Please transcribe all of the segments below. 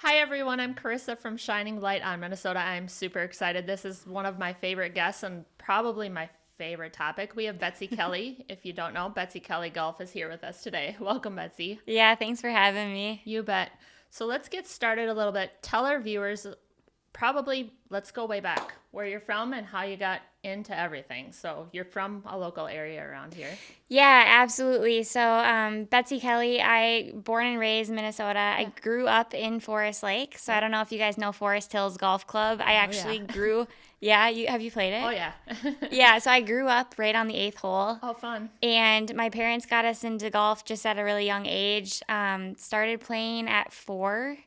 Hi, everyone. I'm Karissa from Shining Light on Minnesota. I'm super excited. This is one of my favorite guests and probably my favorite topic. We have Betsy Kelly. If you don't know, Betsy Kelly Golf is here with us today. Welcome, Betsy. Yeah, thanks for having me. You bet. So let's get started a little bit. Tell our viewers, probably, let's go way back, where you're from and how you got into everything. So you're from a local area around here. Yeah, absolutely. So, Betsy Kelly, I born and raised Minnesota. I grew up in Forest Lake. So I don't know if you guys know Forest Hills Golf Club. I actually grew. Yeah, have you played it? Oh, yeah. Yeah, so I grew up right on the 8th hole. Oh, fun. And my parents got us into golf just at a really young age. Started playing at 4.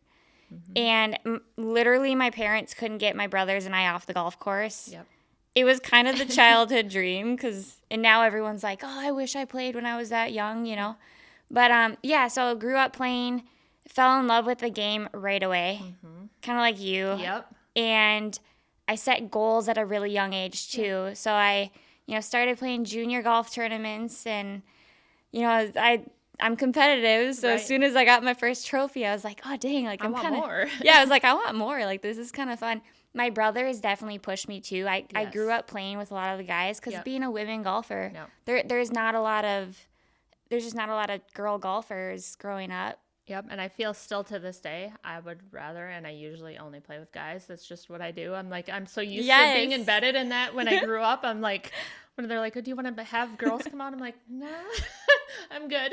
And literally my parents couldn't get my brothers and I off the golf course. Yep. It was kind of the childhood dream and now everyone's like, oh, I wish I played when I was that young, you know. But yeah, so I grew up playing, fell in love with the game right away, kind of like you. Yep. And I set goals at a really young age too. So I, started playing junior golf tournaments and, I'm competitive. So as soon as I got my first trophy, I was like, oh, dang, like I want more. Yeah, I was like, I want more. Like, this is kind of fun. My brothers definitely pushed me too. I grew up playing with a lot of the guys because being a women golfer, there's just not a lot of girl golfers growing up. Yep, and I feel still to this day, I would rather, and I usually only play with guys. That's just what I do. I'm so used to being embedded in that when I grew up. I'm like, when they're like, oh, do you want to have girls come out? I'm like, no, I'm good.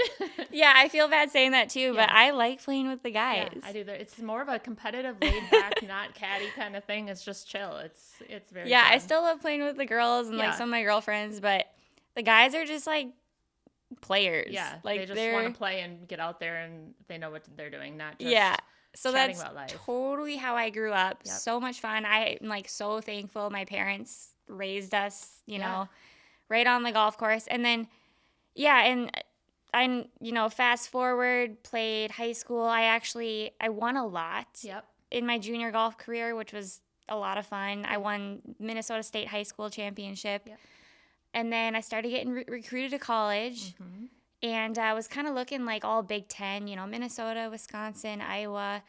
Yeah, I feel bad saying that too, but I like playing with the guys. Yeah, I do. It's more of a competitive, laid back, not catty kind of thing. It's just chill. It's very fun. I still love playing with the girls and like some of my girlfriends, but the guys are just like players. Yeah, like they just want to play and get out there and they know what they're doing, not just so chatting that's about life. Totally how I grew up. So much fun. I'm like so thankful my parents raised us, you know, right on the golf course. And then and I fast forward, played high school. I won a lot in my junior golf career, which was a lot of fun. I won Minnesota State High School Championship. And then I started getting recruited to college, and I was kind of looking like all Big Ten, Minnesota, Wisconsin, Iowa.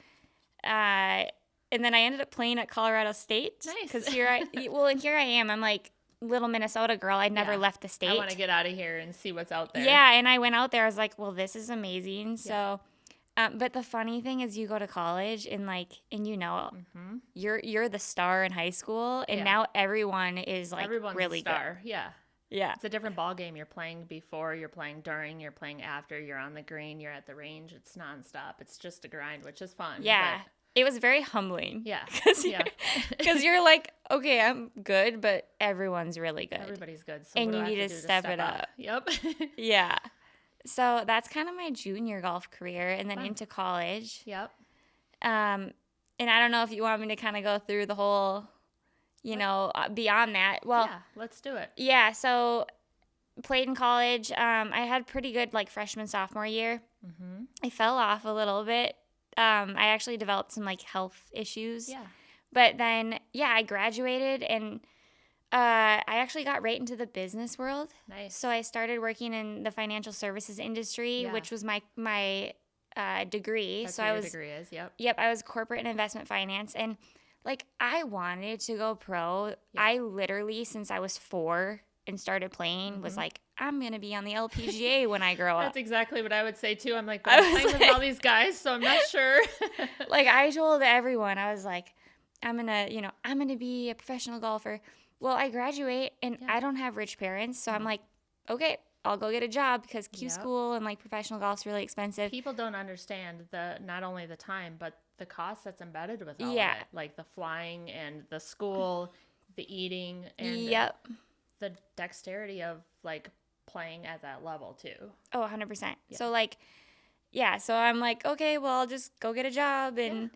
And then I ended up playing at Colorado State. Nice. Because here I am. I'm like little Minnesota girl. I'd never left the state. I want to get out of here and see what's out there. Yeah, and I went out there. I was like, well, this is amazing. So, but the funny thing is you go to college and you're the star in high school, and now everyone is like everyone's really a star. good. Yeah. Yeah. It's a different ball game. You're playing before, you're playing during, you're playing after, you're on the green, you're at the range. It's nonstop. It's just a grind, which is fun. Yeah. It was very humbling. Yeah. Because you're like, okay, I'm good, but everyone's really good. Everybody's good. So and you need to step it up. Yep. Yeah. So that's kind of my junior golf career, and then into college. Yep. And I don't know if you want me to kind of go through the whole... beyond that. Well, yeah, let's do it. Yeah, so played in college. I had pretty good like freshman, sophomore year. I fell off a little bit. I actually developed some like health issues. Yeah. But then, I graduated and I actually got right into the business world. Nice. So I started working in the financial services industry, which was my degree. That's so what I your was degree is. Yep. Yep, I was corporate and investment finance, and like, I wanted to go pro. Yeah. I literally, since I was 4 and started playing, was like, I'm going to be on the LPGA when I grow up. That's exactly what I would say, too. I'm like, I'm playing with all these guys, so I'm not sure. Like, I told everyone, I was like, I'm going to be a professional golfer. Well, I graduate, and I don't have rich parents, so I'm like, okay, I'll go get a job because Q school and, like, professional golf's really expensive. People don't understand not only the time, but the cost that's embedded with all of it. Like the flying and the school, the eating, and the dexterity of, like, playing at that level, too. Oh, 100%. Yeah. So, like, so I'm like, okay, well, I'll just go get a job. And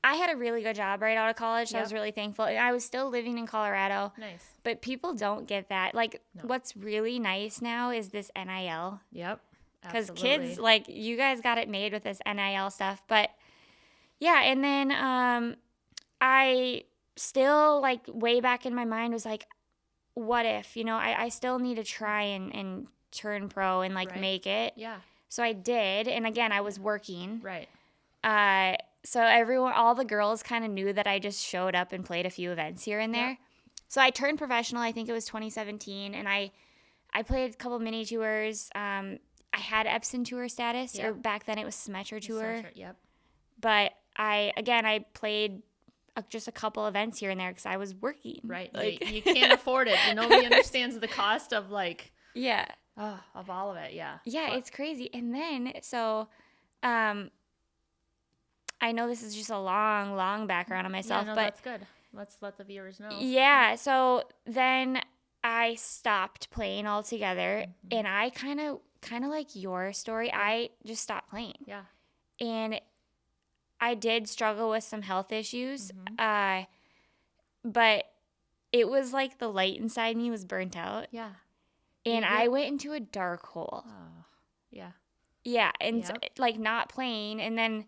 I had a really good job right out of college, so I was really thankful. And I was still living in Colorado. Nice. But people don't get that. Like, what's really nice now is this NIL. Yep. Because kids, like, you guys got it made with this NIL stuff. But, and then I still, like, way back in my mind was like, what if? I still need to try and turn pro and, like, make it. Yeah. So I did. And, again, I was working. Right. so all the girls kind of knew that I just showed up and played a few events here and there. Yep. So I turned professional, I think it was 2017, and I played a couple mini tours. I had Epson Tour status, or back then it was Symmetra Tour. Yep. But I played just a couple events here and there because I was working. Right. Like, you can't afford it. Nobody understands the cost of like. Yeah. Oh, of all of it. Yeah. Yeah, it's crazy. And then, so, I know this is just a long background on myself, but that's good. Let's let the viewers know. Yeah. So then I stopped playing altogether, and I kind of like your story. I just stopped playing. Yeah. And I did struggle with some health issues, but it was like the light inside me was burnt out. Yeah. And I went into a dark hole. Oh, yeah. Yeah, and like not playing, and then,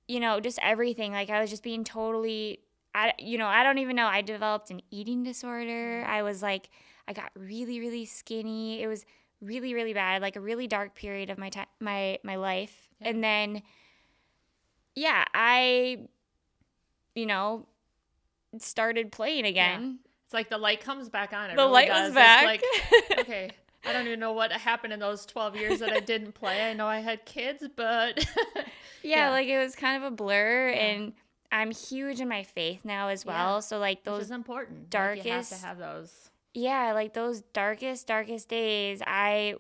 just everything. Like I was just being totally, I don't even know. I developed an eating disorder. I was like, I got really, really skinny. It was really, really bad, like a really dark period of my life. Yeah. And then, I, started playing again. Yeah. It's like the light comes back on. The light was back. It's like, okay, I don't even know what happened in those 12 years that I didn't play. I know I had kids, but like it was kind of a blur, and I'm huge in my faith now as well. Yeah. So like those, which is important. Darkest, like you have to have those. Yeah, like those darkest days, I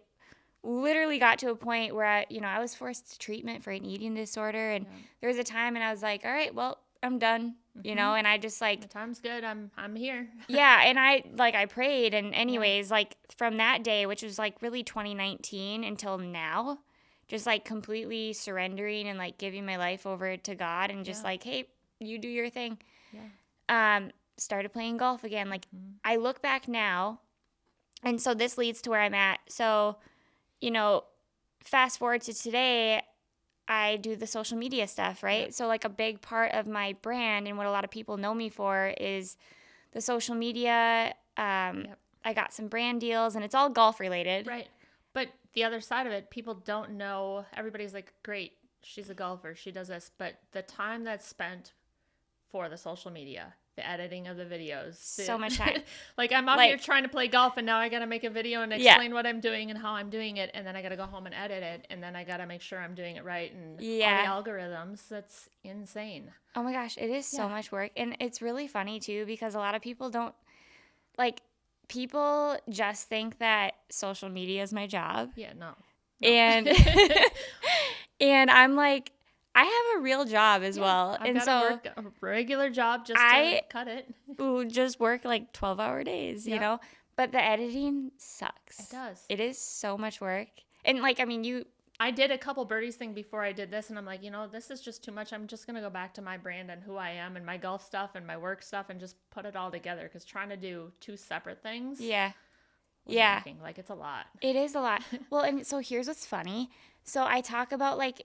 literally got to a point where I was forced to treatment for an eating disorder, and there was a time, and I was like, all right, well, I'm done. And I just like, the time's good. I'm here. Yeah. And I prayed. And anyways, like from that day, which was like really 2019 until now, just like completely surrendering and like giving my life over to God and just like, hey, you do your thing. Yeah. Started playing golf again. Like I look back now, and so this leads to where I'm at. So, fast forward to today, I do the social media stuff, right? Yep. So like a big part of my brand and what a lot of people know me for is the social media. I got some brand deals, and it's all golf related. Right. But the other side of it, people don't know. Everybody's like, great, she's a golfer, she does this. But the time that's spent for the social media, the editing of the videos. So much time. Like I'm out here trying to play golf, and now I got to make a video and explain what I'm doing and how I'm doing it. And then I got to go home and edit it. And then I got to make sure I'm doing it right. And all the algorithms, that's insane. Oh my gosh, it is so much work. And it's really funny too, because a lot of people don't, like, people just think that social media is my job. Yeah, no. And, and I'm like, I have a real job as well. I've got to work a regular job just to cut it. Just work like 12-hour days, But the editing sucks. It does. It is so much work. And like, I mean, I did a couple birdies thing before I did this, and I'm like, this is just too much. I'm just going to go back to my brand and who I am and my golf stuff and my work stuff and just put it all together, because trying to do two separate things. Yeah. Like it's a lot. It is a lot. Well, and so here's what's funny. So I talk about like,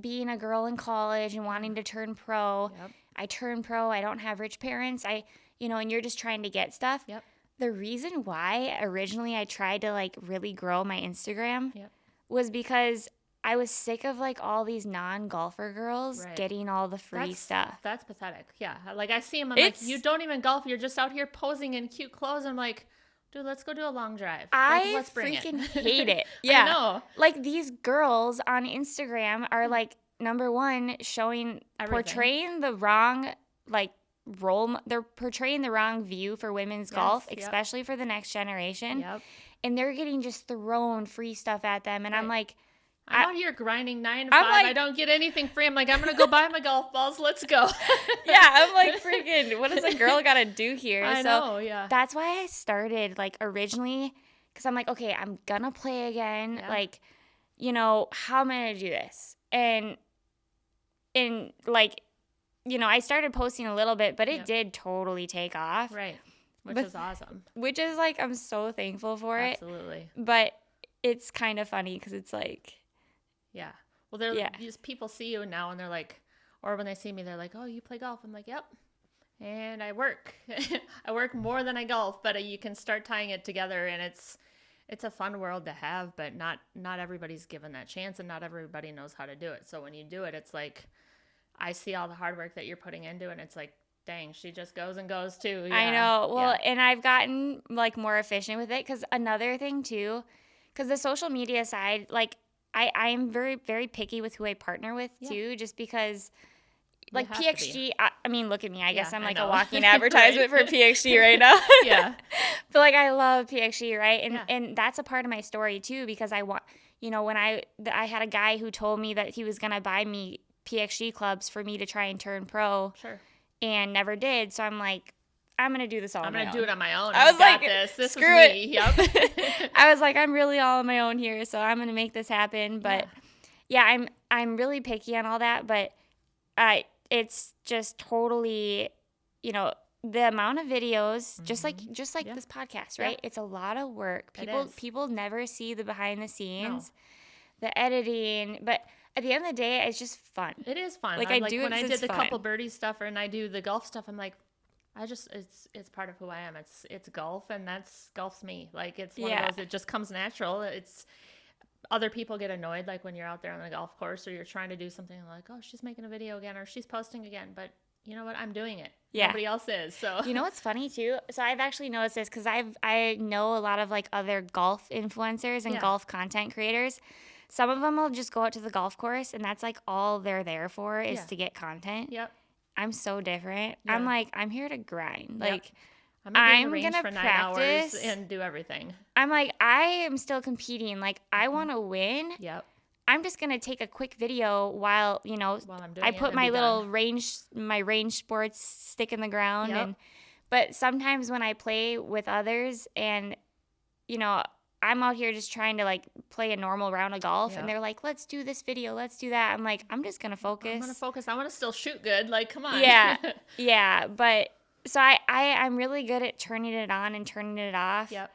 being a girl in college and wanting to turn pro. Yep. I turn pro. I don't have rich parents. And you're just trying to get stuff. Yep. The reason why originally I tried to like really grow my Instagram was because I was sick of like all these non-golfer girls getting all the free stuff. That's pathetic. Yeah. Like I see them, I'm like, you don't even golf. You're just out here posing in cute clothes. I'm like, dude, let's go do a long drive. Let's bring freaking hate it. Yeah. I know. Like these girls on Instagram are like, number one, portraying the wrong like role. They're portraying the wrong view for women's golf, especially for the next generation. Yep. And they're getting just thrown free stuff at them. And I'm like, I'm out here grinding 9 to 5. Like, I don't get anything free. I'm like, I'm going to go buy my golf balls. Let's go. I'm like, freaking, what does a girl got to do here? I know, yeah. That's why I started, like, originally, because I'm like, okay, I'm going to play again. Yeah. Like, how am I going to do this? And like, I started posting a little bit, but it did totally take off. Right. Which is awesome. Which is, like, I'm so thankful for it. Absolutely. But it's kind of funny because it's like, yeah. Well, these people see you now and they're like, or when they see me, they're like, oh, you play golf? I'm like, yep. And I work. I work more than I golf, but you can start tying it together, and it's a fun world to have, but not everybody's given that chance, and not everybody knows how to do it. So when you do it, it's like, I see all the hard work that you're putting into it, and it's like, dang, she just goes and goes too. Yeah. I know. Well, and I've gotten like more efficient with it, because another thing too, because the social media side, like I am very, very picky with who I partner with too, just because like PXG, I mean, look at me. I guess I'm like a walking advertisement for PXG right now. Yeah. But like I love PXG, right? And that's a part of my story too, because I want, you know, when I had a guy who told me that he was going to buy me PXG clubs for me to try and turn pro. Sure. And never did. So I'm like, I'm going to do this all on my own. I'm going to do it on my own. I was like, this screw is it. me. Yep. I was like, I'm really all on my own here, so I'm going to make this happen. But yeah, I'm really picky on all that, but it's just totally, you know, the amount of videos, just like this podcast, right? It's a lot of work. People never see the behind the scenes, the editing, but at the end of the day, it's just fun. It is fun. Like, when I did the couple birdie stuff and I do the golf stuff, I'm like, it's part of who I am. It's golf, and golf's me. Like, it's one of those, it just comes natural. It's other people get annoyed, like when you're out there on the golf course or you're trying to do something like, oh, she's making a video again or she's posting again. But you know what? I'm doing it. Yeah. Nobody else is. So you know what's funny too? So I've actually noticed this, because I know a lot of like other golf influencers and golf content creators. Some of them will just go out to the golf course, and that's like all they're there for is to get content. Yep. I'm so different. Yeah. I'm like, I'm here to grind. Yep. Like, I'm going to practice and do everything. I'm like, I am still competing. Like, I want to win. Yep. I'm just going to take a quick video while, you know, I put my little range sports stick in the ground. Yep. But sometimes when I play with others and, you know, I'm out here just trying to like play a normal round of golf, and they're like, let's do this video, let's do that. I'm like, I'm just going to focus. I'm going to focus. I want to still shoot good. Like, come on. Yeah. Yeah. But so I'm really good at turning it on and turning it off. Yep.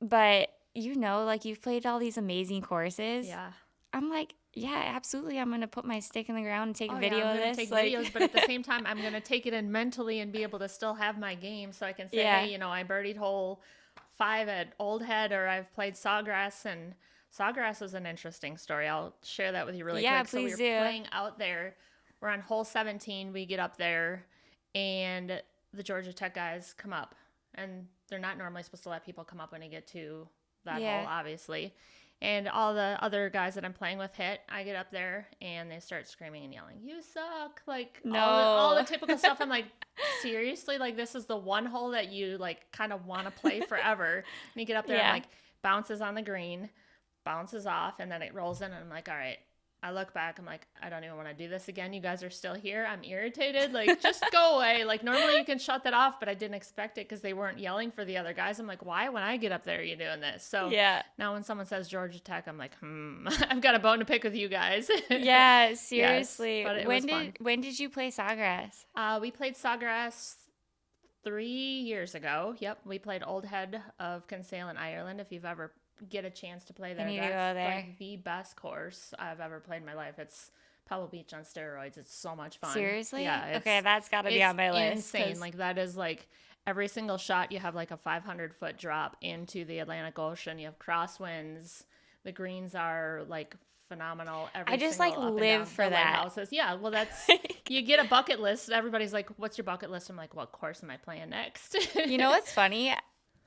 But, you know, like, you've played all these amazing courses. Yeah. I'm like, yeah, absolutely. I'm going to put my stick in the ground and take a video of this. Take videos, but at the same time, I'm going to take it in mentally and be able to still have my game, so I can say, hey, you know, I birdied hole 5 at Old Head, or I've played Sawgrass, and Sawgrass is an interesting story. I'll share that with you really quick. Yeah, please do. So we were playing out there. We're on hole 17. We get up there, and the Georgia Tech guys come up, and they're not normally supposed to let people come up when you get to that hole, obviously. And all the other guys that I'm playing with hit. I get up there, and they start screaming and yelling, "You suck!" Like, all the typical stuff. I'm like, seriously? Like, this is the one hole that you, like, kind of want to play forever. And you get up there and, like, bounces on the green, bounces off, and then it rolls in, and I'm like, all right. I look back, I'm like, I don't even want to do this again. You guys are still here. I'm irritated. Like, just go away. Like, normally you can shut that off, but I didn't expect it because they weren't yelling for the other guys. I'm like, why, when I get up there, are you doing this? So now when someone says Georgia Tech, I'm like, I've got a bone to pick with you guys. Yeah, seriously. Yes, when did you play Sawgrass? We played Sawgrass 3 years ago. Yep, we played Old Head of Kinsale in Ireland. If you've ever get a chance to play there, that's go there. Like the best course I've ever played in my life. It's Pebble Beach on steroids. It's so much fun. Seriously? Yeah. Okay, that's got to be on my list. Insane. Like, that is like every single shot you have like a 500-foot drop into the Atlantic Ocean. You have crosswinds. The greens are like phenomenal. I just like live for that. Houses. Yeah, well, that's you get a bucket list. Everybody's like, "What's your bucket list?" I'm like, "What course am I playing next?" You know what's funny?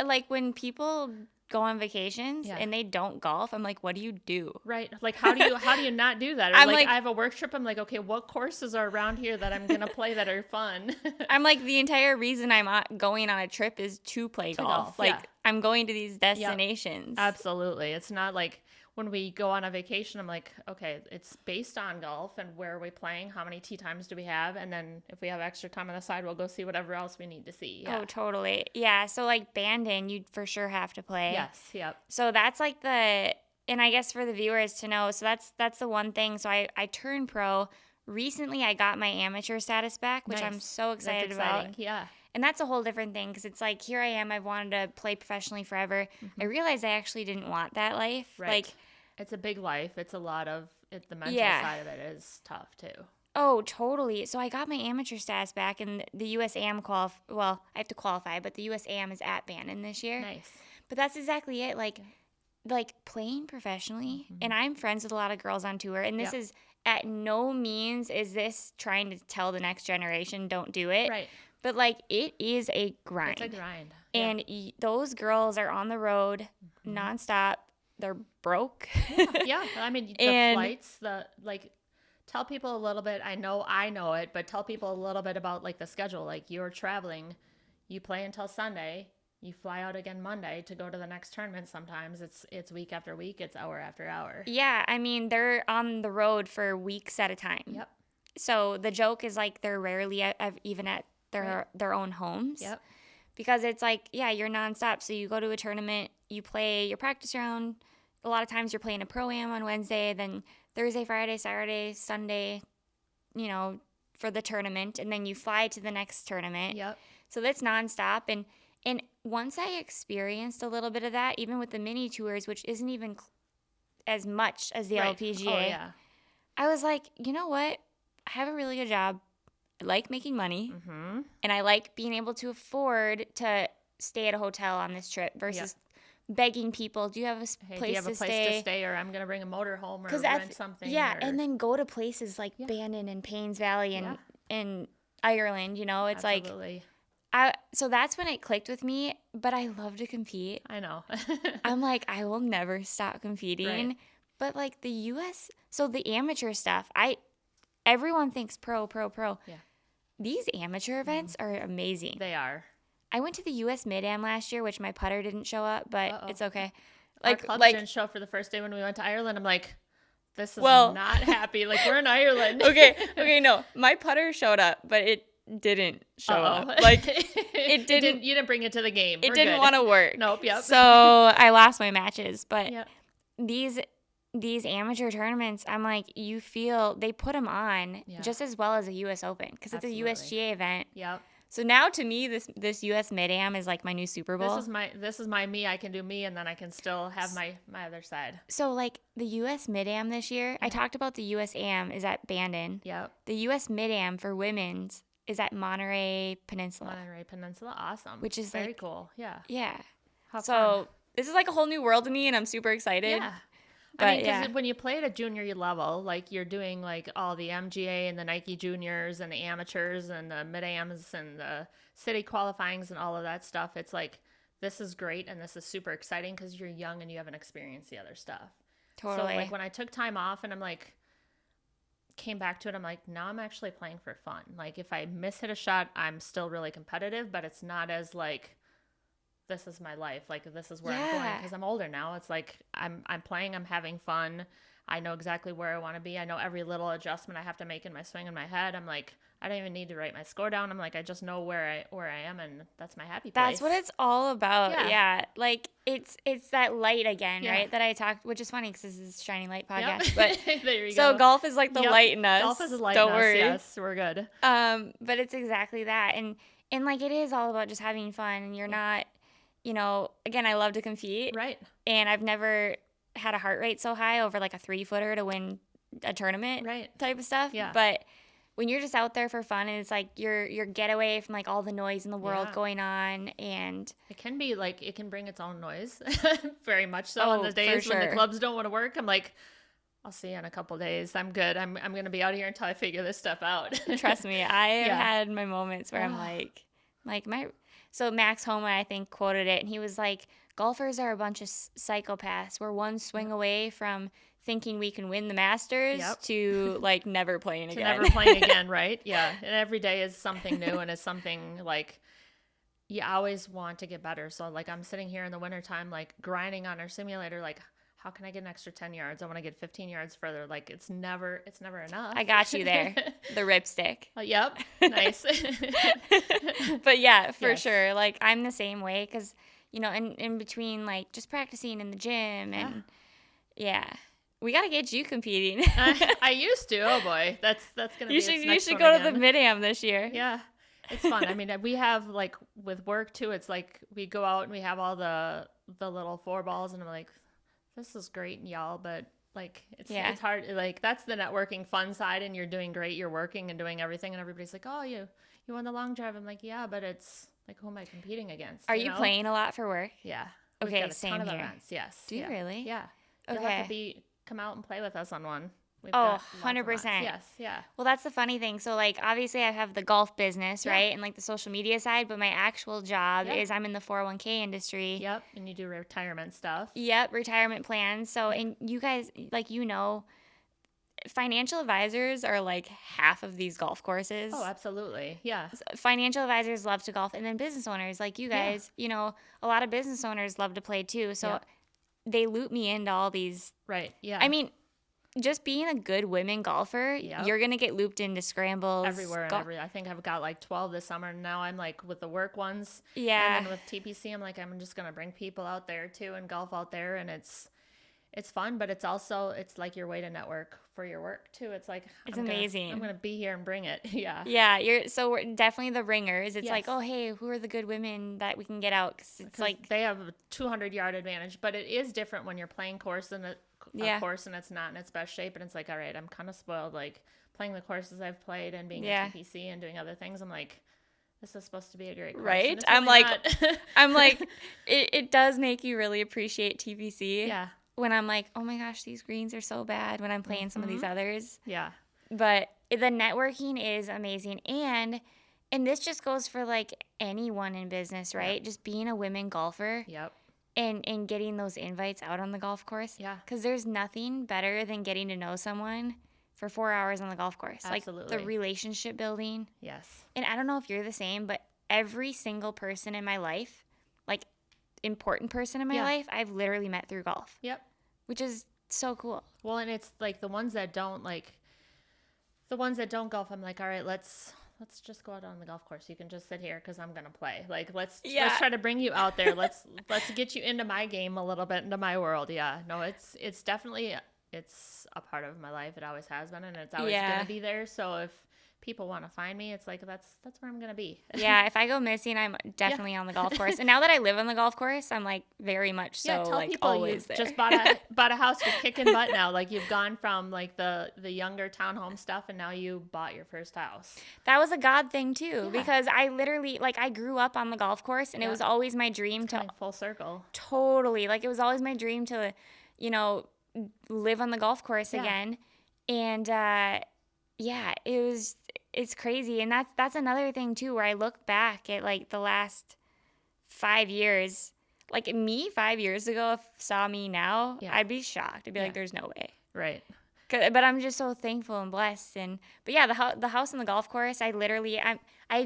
Like, when people go on vacations and they don't golf, I'm like, what do you do? Right. Like, how do you not do that? Or I'm like, I have a work trip. I'm like, okay, what courses are around here that I'm going to play that are fun? I'm like, the entire reason I'm going on a trip is to play golf. Like, I'm going to these destinations. Absolutely. It's not like when we go on a vacation, I'm like, okay, it's based on golf and where are we playing? How many tee times do we have? And then if we have extra time on the side, we'll go see whatever else we need to see. Yeah. Oh, totally. Yeah. So like Bandon, you'd for sure have to play. Yes. Yep. So that's like and I guess for the viewers to know, so that's the one thing. So I turned pro. Recently I got my amateur status back, which I'm so excited about. Yeah. And that's a whole different thing, because it's like, here I am, I've wanted to play professionally forever. I realized I actually didn't want that life. Right. Like, it's a big life. It's a lot of it. The mental side of it is tough too. Oh, totally. So I got my amateur status back, and the US Am well, I have to qualify, but the US Am is at Bandon this year. Nice. But that's exactly it. Like playing professionally, and I'm friends with a lot of girls on tour, and this is at no means is this trying to tell the next generation don't do it. Right. But, like, it is a grind. It's a grind. And those girls are on the road nonstop. They're broke. Yeah. I mean, the flights, tell people a little bit. I know it, but tell people a little bit about, like, the schedule. Like, you're traveling. You play until Sunday. You fly out again Monday to go to the next tournament. Sometimes it's week after week. It's hour after hour. Yeah, I mean, they're on the road for weeks at a time. Yep. So the joke is, like, they're rarely even at their own homes. Yep. Because it's like, yeah, you're nonstop. So you go to a tournament, you play your practice round. A lot of times you're playing a pro-am on Wednesday, then Thursday, Friday, Saturday, Sunday, you know, for the tournament. And then you fly to the next tournament. Yep. So that's nonstop. And once I experienced a little bit of that, even with the mini tours, which isn't even as much as the LPGA, oh, yeah. I was like, you know what? I have a really good job. I like making money, and I like being able to afford to stay at a hotel on this trip versus begging people, do you have a place to stay? Or I'm going to bring a motor home or rent something. Yeah, and then go to places like Bandon and Paynes Valley and Ireland, you know? It's Absolutely. So that's when it clicked with me, but I love to compete. I know. I'm like, I will never stop competing. Right. But like the U.S., so the amateur stuff, everyone thinks pro. Yeah. These amateur events are amazing. They are. I went to the U.S. Mid-Am last year, which my putter didn't show up, but it's okay. Our clubs didn't show up for the first day when we went to Ireland. I'm like, this is not happy. Like, we're in Ireland. Okay, no. My putter showed up, but it didn't show up. Like, it didn't. You didn't bring it to the game. It didn't want to work. Nope. Yep. So I lost my matches, but these amateur tournaments, I'm like, you feel they put them on just as well as a U.S. Open because it's a USGA event. Yep. So now to me, this U.S. Mid-Am is like my new Super Bowl. This is my me. I can do me, and then I can still have my other side. So like the U.S. Mid-Am this year, I talked about the U.S. Am is at Bandon. Yep. The U.S. Mid-Am for women's is at Monterey Peninsula. Awesome. Which is very like, cool. Yeah. Yeah. How so fun. This is like a whole new world to me, and I'm super excited. Yeah. But, I mean, because when you play at a junior level, like you're doing like all the MGA and the Nike juniors and the amateurs and the mid-ams and the city qualifyings and all of that stuff, it's like, this is great and this is super exciting because you're young and you haven't experienced the other stuff. Totally. So like when I took time off and I'm like, came back to it, I'm like, now I'm actually playing for fun. Like if I hit a shot, I'm still really competitive, but it's not as like, this is my life. Like this is where I'm going because I'm older now. It's like I'm playing, I'm having fun. I know exactly where I want to be. I know every little adjustment I have to make in my swing in my head. I'm like, I don't even need to write my score down. I'm like, I just know where I am, and that's my happy place. That's what it's all about. Yeah. Like it's that light again, right? That I talked, which is funny because this is Shining Light podcast. But there you so go. golf is like the light in us. Golf is the light don't in us. worry. Yes, we're good. But it's exactly that, and like it is all about just having fun, and you're not. You know, again, I love to compete. Right. And I've never had a heart rate so high over like a 3-footer to win a tournament type of stuff. Yeah. But when you're just out there for fun and it's like your getaway from like all the noise in the world going on, and it can be like, it can bring its own noise very much so on the days when the clubs don't want to work. I'm like, I'll see you in a couple days. I'm good. I'm going to be out here until I figure this stuff out. Trust me. I have had my moments where I'm like so Max Homa, I think, quoted it, and he was like, golfers are a bunch of psychopaths. We're one swing away from thinking we can win the Masters to, like, never playing again. Never playing again, right? Yeah. And every day is something new and is something, like, you always want to get better. So, like, I'm sitting here in the wintertime, like, grinding on our simulator, like, how can I get an extra 10 yards? I want to get 15 yards further. Like, it's never enough. I got you there. The ripstick. Yep. Nice. But yeah, for sure. Like, I'm the same way because, you know, in between, like, just practicing in the gym and we got to get you competing. I used to. Oh boy. That's going to be You should go to the Mid-Am this year. Yeah. It's fun. I mean, we have, like, with work too, it's like we go out and we have all the little 4 balls and I'm like, this is great, y'all, but like it's hard. Like that's the networking fun side, and you're doing great. You're working and doing everything, and everybody's like, "Oh, you won the long drive." I'm like, "Yeah, but it's like, who am I competing against?" Are you playing a lot for work? Yeah. Okay, We've got a same ton of here. events. Yes. Do you really? Yeah. Okay. You'll have to come out and play with us on one. We've Oh, got 100%. Yes, yeah. Well, that's the funny thing. So, like, obviously I have the golf business, right? And, like, the social media side, but my actual job is I'm in the 401k industry. Yep, and you do retirement stuff. Yep, retirement plans. So, and you guys, like, financial advisors are, like, half of these golf courses. Oh, absolutely. Yeah. Financial advisors love to golf, and then business owners, like you guys, a lot of business owners love to play, too. So, they loop me into all these. Right, yeah. I mean, just being a good women golfer, you're going to get looped into scrambles. Everywhere and I think I've got like 12 this summer. And now I'm like with the work ones. Yeah. And then with TPC, I'm like, I'm just going to bring people out there too and golf out there. And it's fun, but it's like your way to network for your work too. It's like, it's amazing. I'm going to be here and bring it. Yeah. Yeah. So we're definitely the ringers. It's like, oh, hey, who are the good women that we can get out? Cause it's like they have a 200-yard advantage, but it is different when you're playing course and course and it's not in its best shape, and it's like, all right, I'm kind of spoiled, like playing the courses I've played and being a TPC and doing other things. I'm like, this is supposed to be a great course, right? I'm like it does make you really appreciate TPC. Yeah. When I'm like, oh my gosh, these greens are so bad when I'm playing some of these others. Yeah. But the networking is amazing, and this just goes for like anyone in business, right? Yep. Just being a women golfer. Yep. And getting those invites out on the golf course. Yeah. Because there's nothing better than getting to know someone for 4 hours on the golf course. Absolutely. Like the relationship building. Yes. And I don't know if you're the same, but every single person in my life, like important person in my life, I've literally met through golf. Yep. Which is so cool. Well, and it's like the ones that don't golf, I'm like, all right, let's just go out on the golf course. You can just sit here because I'm gonna play. Like let's try to bring you out there. Let's get you into my game a little bit, into my world. Yeah, no, it's definitely it's a part of my life. It always has been, and it's always gonna be there. So if people want to find me, it's like that's where I'm gonna be. Yeah, if I go missing, I'm definitely on the golf course. And now that I live on the golf course, I'm like very much so tell like people always you there. Just bought a house, you're kicking butt now. Like you've gone from like the younger townhome stuff, and now you bought your first house. That was a God thing too, because I literally I grew up on the golf course, and it was always my dream to full circle. Totally, like it was always my dream to, live on the golf course again, and it's crazy. And that's another thing too, where I look back at like the last 5 years, like me 5 years ago, if saw me now, I'd be shocked. I'd be like, there's no way. Right. But I'm just so thankful and blessed. But yeah, the house and the golf course, I've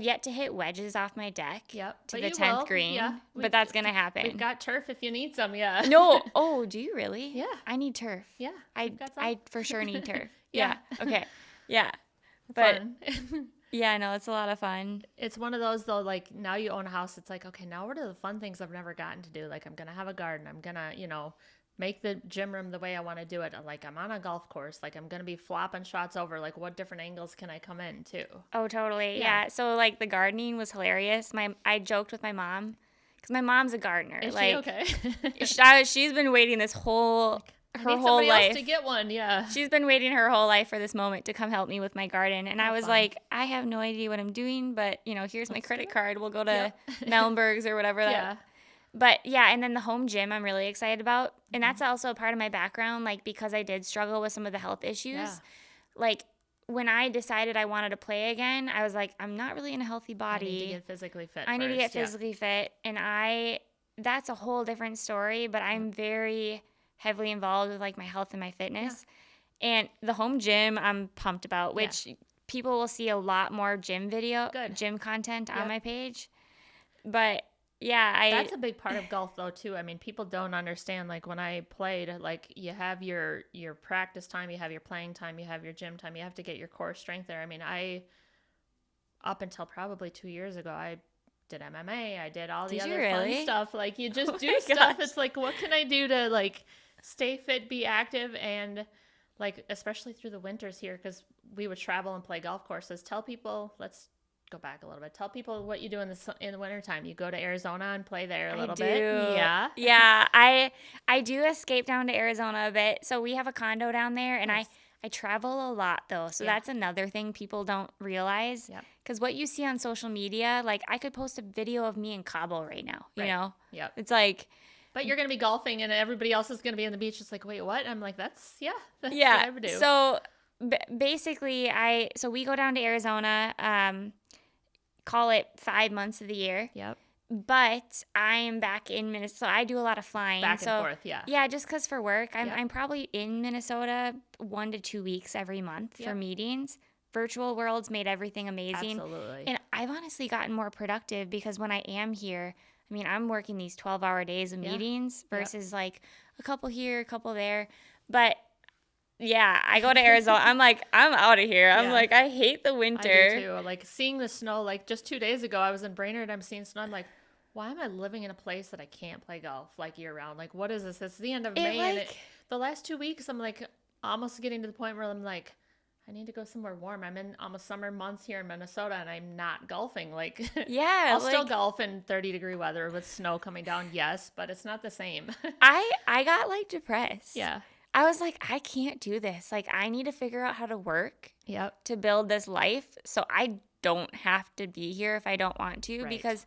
yet to hit wedges off my deck to the 10th green. Yeah. But that's going to happen. We've got turf if you need some, yeah. No. Oh, do you really? Yeah. I need turf. Yeah. I for sure need turf. Yeah. Okay. Yeah. Fun. Yeah, no, it's a lot of fun. It's one of those though, like now you own a house, it's like, okay, now what are the fun things I've never gotten to do? Like I'm going to have a garden. I'm going to, make the gym room the way I want to do it. Like I'm on a golf course. Like I'm going to be flopping shots over. Like what different angles can I come in too? Oh, totally. Yeah. So like the gardening was hilarious. I joked with my mom because my mom's a gardener. Is like, she okay? She's been waiting her whole life else to get one. Yeah. She's been waiting her whole life for this moment to come help me with my garden. And I was like, I have no idea what I'm doing, but here's my credit card. We'll go to Mellenberg's or whatever. But yeah, and then the home gym I'm really excited about. And that's also a part of my background, like because I did struggle with some of the health issues. Like when I decided I wanted to play again, I was like, I'm not really in a healthy body. I need to get physically fit. I need to get physically fit. And that's a whole different story, but I'm very heavily involved with like my health and my fitness. And the home gym I'm pumped about, which people will see a lot more gym content on my page. But yeah, that's a big part of golf though too. I mean, people don't understand, like when I played, like you have your practice time, you have your playing time, you have your gym time, you have to get your core strength there. I mean, up until probably 2 years ago, I did MMA, I did all the other fun stuff. Like you just do stuff. It's like, what can I do to like stay fit, be active, and like especially through the winters here, because we would travel and play golf courses. Tell people, let's go back a little bit. Tell people what you do in the wintertime. You go to Arizona and play there a little bit. Yeah. Yeah. I do escape down to Arizona a bit. So we have a condo down there, and I travel a lot though. So that's another thing people don't realize. Because what you see on social media, like I could post a video of me in Cabo right now, you know? Yep. It's like, But you're going to be golfing and everybody else is going to be on the beach. It's like, wait, what? I'm like, that's what I would do. So basically, so we go down to Arizona, call it 5 months of the year. Yep. But I am back in Minnesota. So I do a lot of flying. Back and forth, yeah. Yeah, just because for work. I'm probably in Minnesota 1 to 2 weeks every month for meetings. Virtual worlds made everything amazing. Absolutely. And I've honestly gotten more productive because when I am here, I mean, I'm working these 12-hour days of meetings versus like a couple here, a couple there. But yeah, I go to Arizona. I'm like, I'm out of here. I'm like, I hate the winter. I do too. Like seeing the snow, like just 2 days ago, I was in Brainerd. I'm seeing snow. I'm like, why am I living in a place that I can't play golf like year round? Like, what is this? It's the end of May. And the last 2 weeks, I'm like almost getting to the point where I'm like, I need to go somewhere warm. I'm in almost summer months here in Minnesota and I'm not golfing. Like, I'll still golf in 30-degree weather with snow coming down. Yes, but it's not the same. I got like depressed. Yeah. I was like, I can't do this. Like, I need to figure out how to work to build this life so I don't have to be here if I don't want to. Right. Because,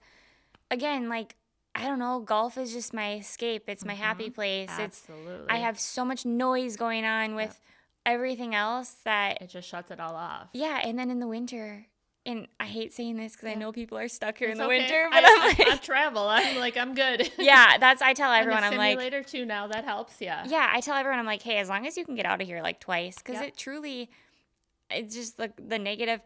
again, like, I don't know, golf is just my escape. It's my happy place. Absolutely. I have so much noise going on with everything else that it just shuts it all off. Yeah, and then in the winter, and I hate saying this because I know people are stuck here in the okay. winter, but I travel. I'm good. Yeah, I tell everyone, I'm like, simulator too now, that helps, Yeah, I tell everyone, I'm like, hey, as long as you can get out of here like twice, because it truly, it's just the negative,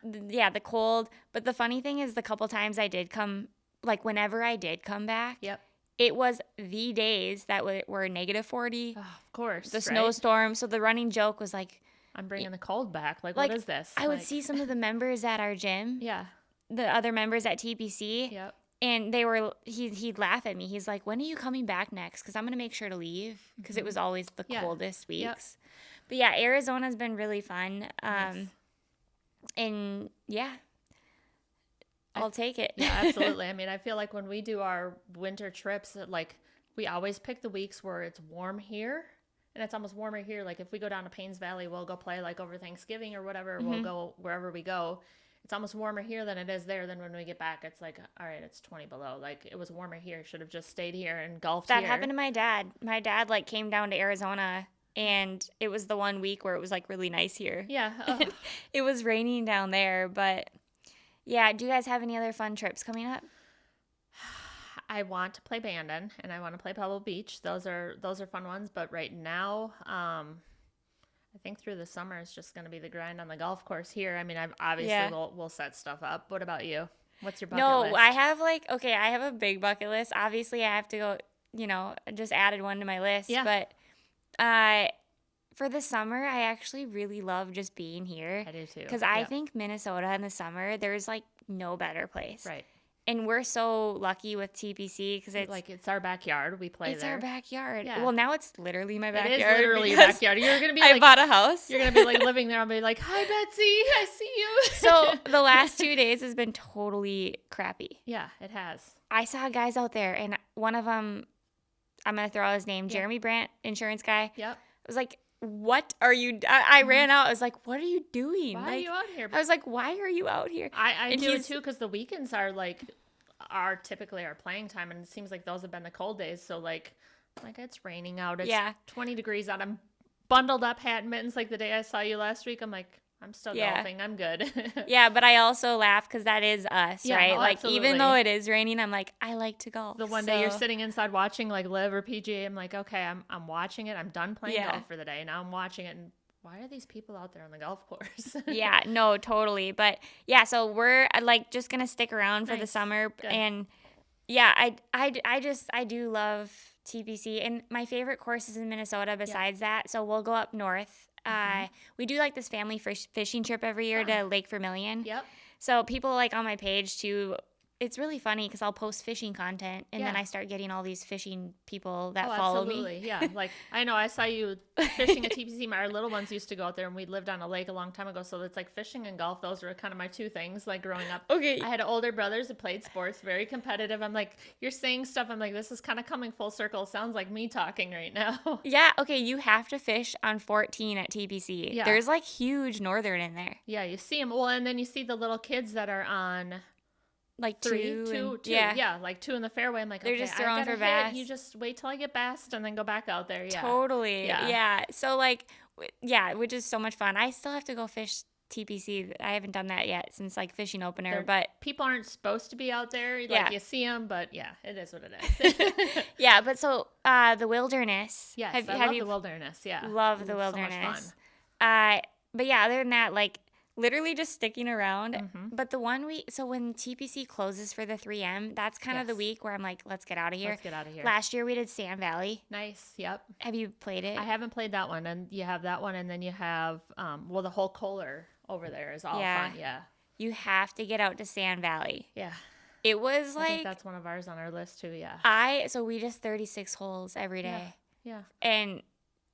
the cold. But the funny thing is the couple times I did come, like whenever I did come back, it was the days that were -40. Oh, of course. The snowstorm. So the running joke was like, I'm bringing the cold back. Like, what is this? I would see some of the members at our gym. Yeah. The other members at TPC. Yep. And he'd laugh at me. He's like, when are you coming back next? Because I'm going to make sure to leave. Because it was always the coldest weeks. Yep. But yeah, Arizona's been really fun. Nice. And yeah, I'll take it. Yeah, absolutely. I mean, I feel like when we do our winter trips, like we always pick the weeks where it's warm here. And it's almost warmer here. Like if we go down to Payne's Valley, we'll go play like over Thanksgiving or whatever. We'll go wherever we go. It's almost warmer here than it is there. Then when we get back, it's like, all right, it's 20 below. Like it was warmer here. Should have just stayed here and golfed here. That happened to my dad. My dad like came down to Arizona and it was the 1 week where it was like really nice here. Yeah. It was raining down there. But yeah, do you guys have any other fun trips coming up? I want to play Bandon and I want to play Pebble Beach. Those are fun ones. But right now, I think through the summer it's just going to be the grind on the golf course here. I mean, we'll set stuff up. What about you? What's your bucket list? No, I have I have a big bucket list. Obviously, I have to go. I just added one to my list. Yeah. But for the summer, I actually really love just being here. I do too. Because I think Minnesota in the summer, there's like no better place. Right. And we're so lucky with TPC because it's our backyard. We play there. It's our backyard. Yeah. Well, now it's literally my backyard. It is literally your backyard. You're gonna be. I bought a house. You're gonna be like living there. I'll be like, "Hi, Betsy. I see you." So the last 2 days has been totally crappy. Yeah, it has. I saw guys out there, and one of them, I'm gonna throw out his name, Jeremy Brandt, insurance guy. Yep. I was like, what are you? I ran out. I was like, what are you doing? Why are you out here? I was like, why are you out here? I do it too because the weekends are typically our playing time, and it seems like those have been the cold days. So like it's raining out. It's 20 degrees out. I'm bundled up, hat and mittens. Like the day I saw you last week, I'm like, I'm still golfing. I'm good. Yeah, but I also laugh because that is us, right? Oh, like even though it is raining, I'm like, I like to golf. The one day you're sitting inside watching like Live or PGA, I'm like, okay, I'm watching it. I'm done playing golf for the day. Now I'm watching it, and why are these people out there on the golf course? Yeah, no, totally. But yeah, so we're like just gonna stick around for the summer, and yeah, I do love TPC, and my favorite course is in Minnesota. Besides that, so we'll go up north. We do like this family fishing trip every year to Lake Vermilion. Yep. So people like on my page too. It's really funny because I'll post fishing content and then I start getting all these fishing people that follow me. Yeah, like I know I saw you fishing at TPC. Our little ones used to go out there, and we lived on a lake a long time ago. So it's like fishing and golf. Those were kind of my two things. Like growing up, I had older brothers that played sports, very competitive. I'm like, you're saying stuff. I'm like, this is kind of coming full circle. Sounds like me talking right now. Yeah. Okay. You have to fish on 14 at TPC. Yeah. There's like huge northern in there. Yeah, you see them. Well, and then you see the little kids that are on like two. Yeah, like 2 in the fairway. I'm like, they're okay, just throwing for hit. bass. You just wait till I get bassed and then go back out there. Yeah. Totally. Yeah. So like, which is so much fun. I still have to go fish TPC. I haven't done that yet since like fishing opener, but people aren't supposed to be out there. Like you see them, but yeah, it is what it is. Yeah. But so, the wilderness. Yes. I love the wilderness. Yeah. Love the wilderness. So much fun. But yeah, other than that, like, literally just sticking around. Mm-hmm. But the one week, so when TPC closes for the 3M, that's kind of the week where I'm like, let's get out of here. Last year we did Sand Valley. Nice. Yep. Have you played it? I haven't played that one. And you have that one. And then you have, the whole Kohler over there is all fun. Yeah. You have to get out to Sand Valley. Yeah. It was like. I think that's one of ours on our list too. Yeah. So we just 36 holes every day. Yeah. And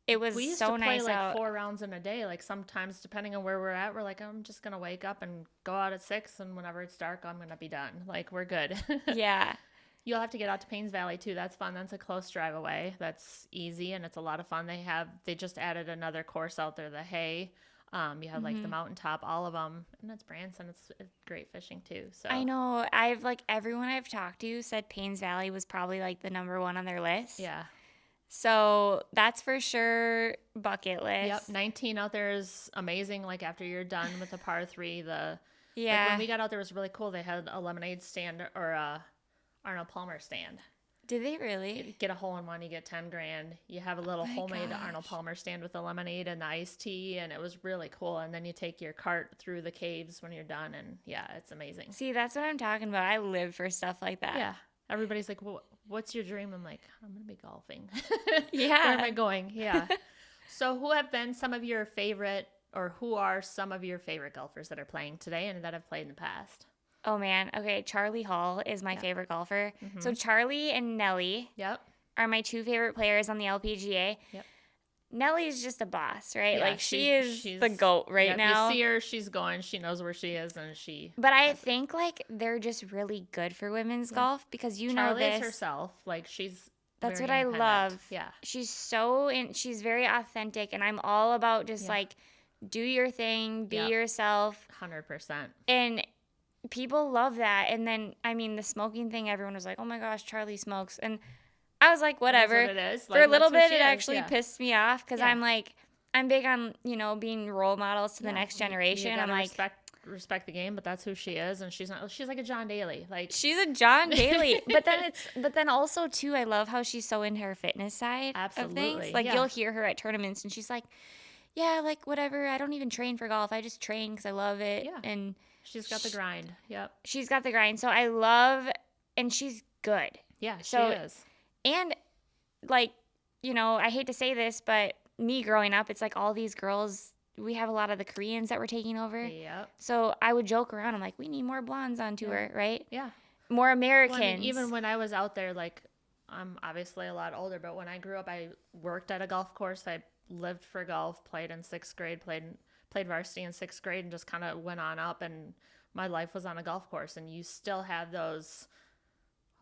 it was so nice out. We used to play like 4 rounds in a day. Like sometimes, depending on where we're at, we're like, I'm just going to wake up and go out at 6. And whenever it's dark, I'm going to be done. Like, we're good. Yeah. You'll have to get out to Payne's Valley too. That's fun. That's a close drive away. That's easy. And it's a lot of fun. They just added another course out there, the Hay. You have like the mountaintop, all of them. And that's Branson. It's great fishing too. So I know. Everyone I've talked to said Payne's Valley was probably like the number 1 on their list. Yeah. So that's for sure bucket list. Yep, 19 out there is amazing. Like after you're done with the par 3, like when we got out there, it was really cool. They had a lemonade stand or a Arnold Palmer stand. Did they really? You get a hole in one, you get $10,000. You have a little homemade Arnold Palmer stand with the lemonade and the iced tea, and it was really cool. And then you take your cart through the caves when you're done, and yeah, it's amazing. See, that's what I'm talking about. I live for stuff like that. Yeah. Everybody's like, well, what's your dream? I'm like, I'm going to be golfing. Yeah. Where am I going? Yeah. So who have been some of your favorite, or who are some of your favorite golfers that are playing today and that have played in the past? Oh, man. Okay, Charlie Hall is my favorite golfer. Mm-hmm. So Charlie and Nelly are my 2 favorite players on the LPGA. Yep. Nelly's just a boss, right? Yeah, like she's the GOAT right now. You see her, she's going, she knows where she is, and But I think like they're just really good for women's golf because Charlie's herself, like That's what I love. Yeah. She's very authentic, and I'm all about just like do your thing, be yourself. 100%. And people love that. And then the smoking thing, everyone was like, "Oh my gosh, Charlie smokes." And I was like, whatever. That's what it is. For a little bit, it actually pissed me off because I'm like, I'm big on, being role models to the next generation. I'm like, respect the game, but that's who she is, and she's like a John Daly. Like she's a John Daly. but then also too, I love how she's so into her fitness side of things. Like you'll hear her at tournaments, and she's like, yeah, like whatever. I don't even train for golf. I just train because I love it. Yeah. And she's got the grind. Yep. She's got the grind. So I love, and she's good. Yeah, she is. And, like, I hate to say this, but me growing up, it's like all these girls, we have a lot of the Koreans that were taking over. Yep. So I would joke around. I'm like, we need more blondes on tour, right? Yeah. More Americans. Well, even when I was out there, like, I'm obviously a lot older, but when I grew up, I worked at a golf course. I lived for golf, played in 6th grade, played varsity in 6th grade, and just kind of went on up. And my life was on a golf course. And you still have those...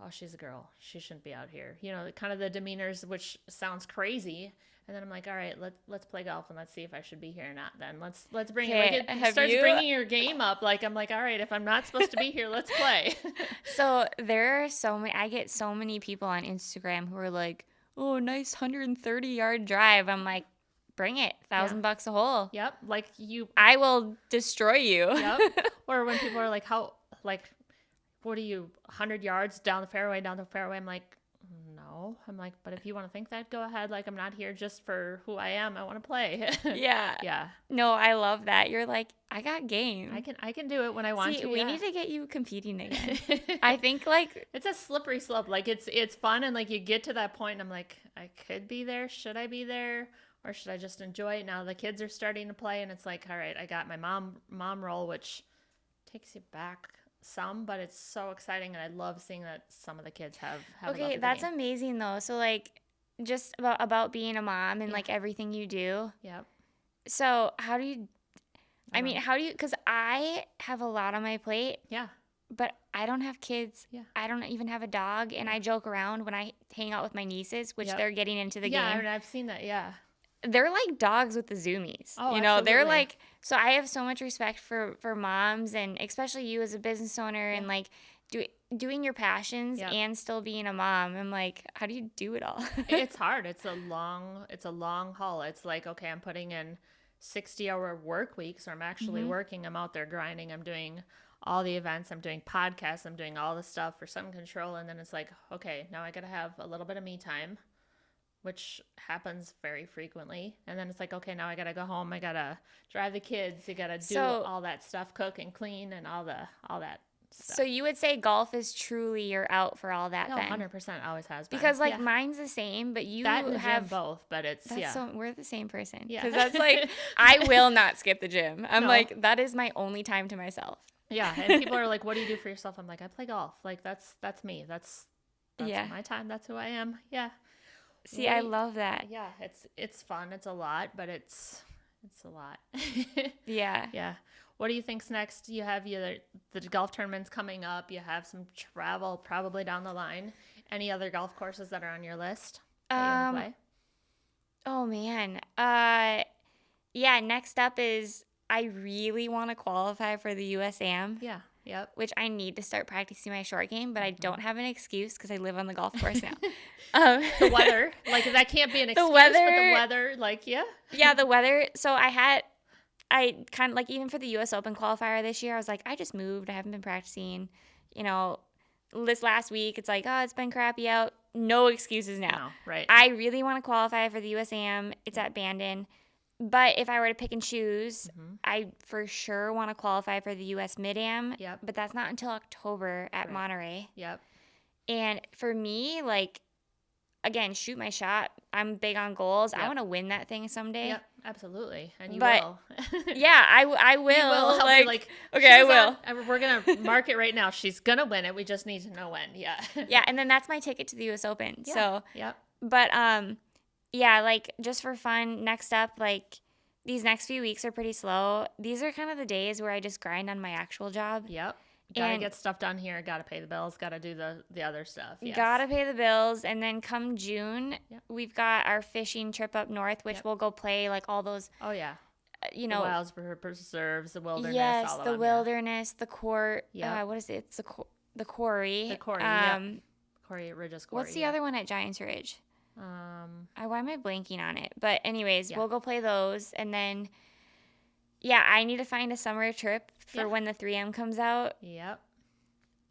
oh, she's a girl, she shouldn't be out here. Kind of the demeanors, which sounds crazy. And then I'm like, all right, let's play golf and let's see if I should be here or not. Then let's bring it. Like it starts bringing your game up. Like I'm like, all right, if I'm not supposed to be here, let's play. So there are I get so many people on Instagram who are like, oh, nice 130-yard drive. I'm like, bring it, $1,000 a hole. Yep, I will destroy you. Yep. Or when people are like, what are you, 100 yards down the fairway? I'm like, no. I'm like, but if you want to think that, go ahead. Like, I'm not here just for who I am. I want to play. Yeah. Yeah. No, I love that. You're like, I got game. I can do it when I want to. We need to get you competing again. I think, like... it's a slippery slope. Like, it's fun, and, like, you get to that point, and I'm like, I could be there. Should I be there? Or should I just enjoy it? Now the kids are starting to play, and it's like, all right, I got my mom role, which takes you back some, but it's so exciting, and I love seeing that some of the kids have okay, that's amazing though. So like just about being a mom and like everything you do. Yep. So how do you because I have a lot on my plate. Yeah. But I don't have kids. Yeah. I don't even have a dog, and I joke around when I hang out with my nieces, which they're getting into the game. Yeah, I've seen that. Yeah. they're like dogs with the zoomies. Oh, you know, absolutely. they're like, so I have so much respect for moms, and especially you as a business owner, and like doing your passions and still being a mom. I'm like, how do you do it all? It's hard. It's a long haul. It's like, okay, I'm putting in 60-hour work weeks, or I'm actually working. I'm out there grinding. I'm doing all the events. I'm doing podcasts. I'm doing all the stuff for Sun Control. And then it's like, okay, now I got to have a little bit of me time, which happens very frequently. And then it's like, okay, now I got to go home. I got to drive the kids. You got to do all that stuff, cook and clean and all that stuff. So you would say golf is truly your out for all that, no, then? 100% always has been. Because like mine's the same, but you that and have gym both, but it's so we're the same person. Yeah. Because that's like, I will not skip the gym. I'm like, that is my only time to myself. Yeah, and people are like, what do you do for yourself? I'm like, I play golf. Like that's me. That's my time. That's who I am. Yeah. See, I love that. Yeah, it's fun. It's a lot, but it's a lot. Yeah. Yeah. What do you think's next? You have the golf tournaments coming up. You have some travel probably down the line. Any other golf courses that are on your list that you want to play? Oh man. Yeah, next up is I really want to qualify for the USAM. Yeah. Yep. Which I need to start practicing my short game, but I don't have an excuse because I live on the golf course now. The weather, like that can't be an excuse. But the weather, like yeah, the weather. So I kind of like, even for the U.S. Open qualifier this year, I was like, I just moved. I haven't been practicing. You know, this last week, it's like, oh, it's been crappy out. No excuses now. No, right. I really want to qualify for the USAM. It's at Bandon. But if I were to pick and choose, I for sure want to qualify for the U.S. Mid-Am. Yep. But that's not until October at Monterey. Yep. And for me, like, again, shoot my shot. I'm big on goals. I want to win that thing someday. Yep, absolutely. And you will. Yeah, I will. You will. Like, okay, I will. We're going to mark it right now. She's going to win it. We just need to know when. Yeah. Yeah, and then that's my ticket to the U.S. Open. Yeah. So, yep. But, yeah, like, just for fun, next up, like, these next few weeks are pretty slow. These are kind of the days where I just grind on my actual job. Yep. Gotta get stuff done here. Gotta pay the bills. Gotta do the other stuff. Yes. Gotta pay the bills. And then come June, we've got our fishing trip up north, which we'll go play like all those. Oh, yeah. You know. The wilds preserves, the wilderness. Yes, all of the them, wilderness, the court. Yeah. What is it? It's the quarry. The quarry. Quarry, Ridge's Quarry. What's the other one at Giants Ridge? Why am I blanking on it? But anyways, we'll go play those. And then, yeah, I need to find a summer trip for when the 3M comes out. Yep.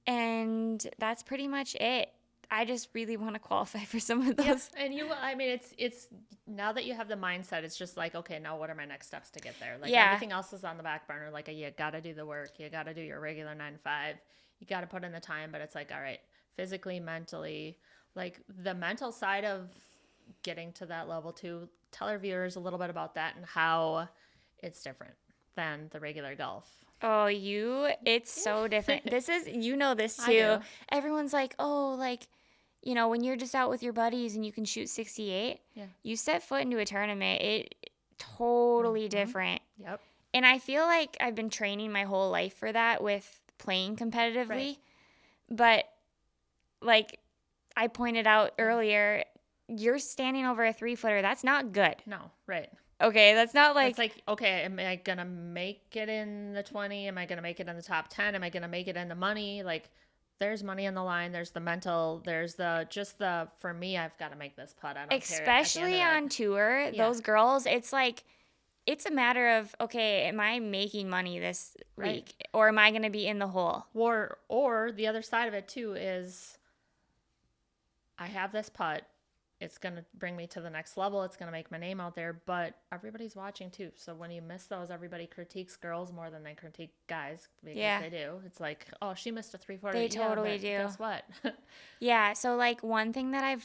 And that's pretty much it. I just really want to qualify for some of those. Yep. And I mean, it's now that you have the mindset, it's just like, okay, now what are my next steps to get there? Like everything else is on the back burner. Like you got to do the work. You got to do your regular 9 to 5. You got to put in the time, but it's like, all right, physically, mentally, like the mental side of getting to that level too. Tell our viewers a little bit about that and how it's different than the regular golf. Oh, it's so different. This is, this too. Everyone's like, oh, like, when you're just out with your buddies and you can shoot 68, you step foot into a tournament, it totally different. Yep. And I feel like I've been training my whole life for that with playing competitively. Right. But like I pointed out earlier, you're standing over a 3-footer. That's not good. No, right. Okay, that's not like... It's like, okay, am I going to make it in the 20? Am I going to make it in the top 10? Am I going to make it in the money? Like, there's money on the line. There's the mental. There's for me, I've got to make this putt. I don't care. Especially on tour, those girls, it's like, it's a matter of, okay, am I making money this week? Or am I going to be in the hole? Or the other side of it, too, is I have this putt. It's going to bring me to the next level. It's going to make my name out there, but everybody's watching too. So when you miss those, everybody critiques girls more than they critique guys because they do. It's like, oh, she missed a 3-footer. They totally do. Guess what? Yeah. So like one thing that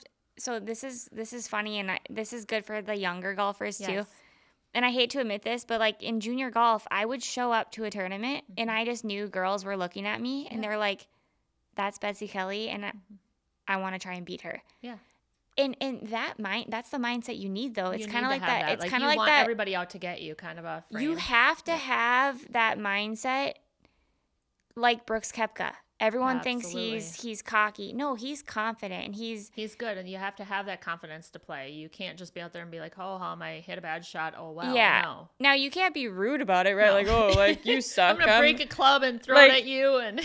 this is funny and this is good for the younger golfers too. And I hate to admit this, but like in junior golf, I would show up to a tournament and I just knew girls were looking at me and they're like, that's Betsy Kelly. And I want to try and beat her. Yeah. And that's the mindset you need though. It's kind of like that. It's kind of like that. Everybody out to get you, kind of a frame. You have to have that mindset, like Brooks Koepka. Everyone thinks he's cocky. No, he's confident, and he's good, and you have to have that confidence to play. You can't just be out there and be like, oh, how am I hit a bad shot? Oh, well, yeah. No. Now, you can't be rude about it, right? No. Like, oh, like, you suck. I'm going to break a club and throw it at you. And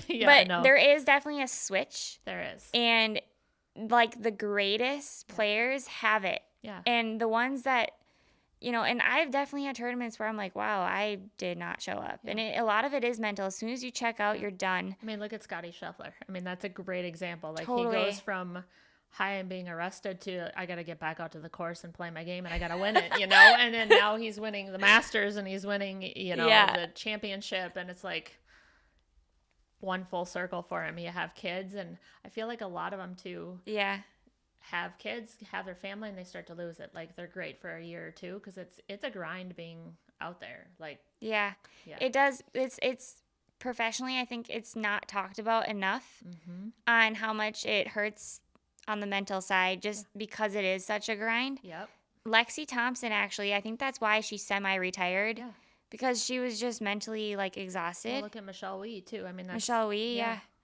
there is definitely a switch. There is. And, like, the greatest players have it. Yeah. And the ones that, you know, and I've definitely had tournaments where I'm like, wow, I did not show up. Yeah. And a lot of it is mental. As soon as you check out, you're done. I mean, look at Scotty Scheffler. I mean, that's a great example. Like, totally. He goes from high and being arrested to I got to get back out to the course and play my game and I got to win it, you know? And then now he's winning the Masters and he's winning, you know, the championship. And it's like one full circle for him. You have kids, and I feel like a lot of them too. Yeah. Have kids, have their family, and they start to lose it. Like, they're great for a year or two because it's a grind being out there. Like, yeah. It does. It's professionally, I think it's not talked about enough on how much it hurts on the mental side, just because it is such a grind. Yep. Lexi Thompson, actually, I think that's why she's semi-retired, because she was just mentally, like, exhausted. Well, look at Michelle Wie too. I mean, Michelle Wie,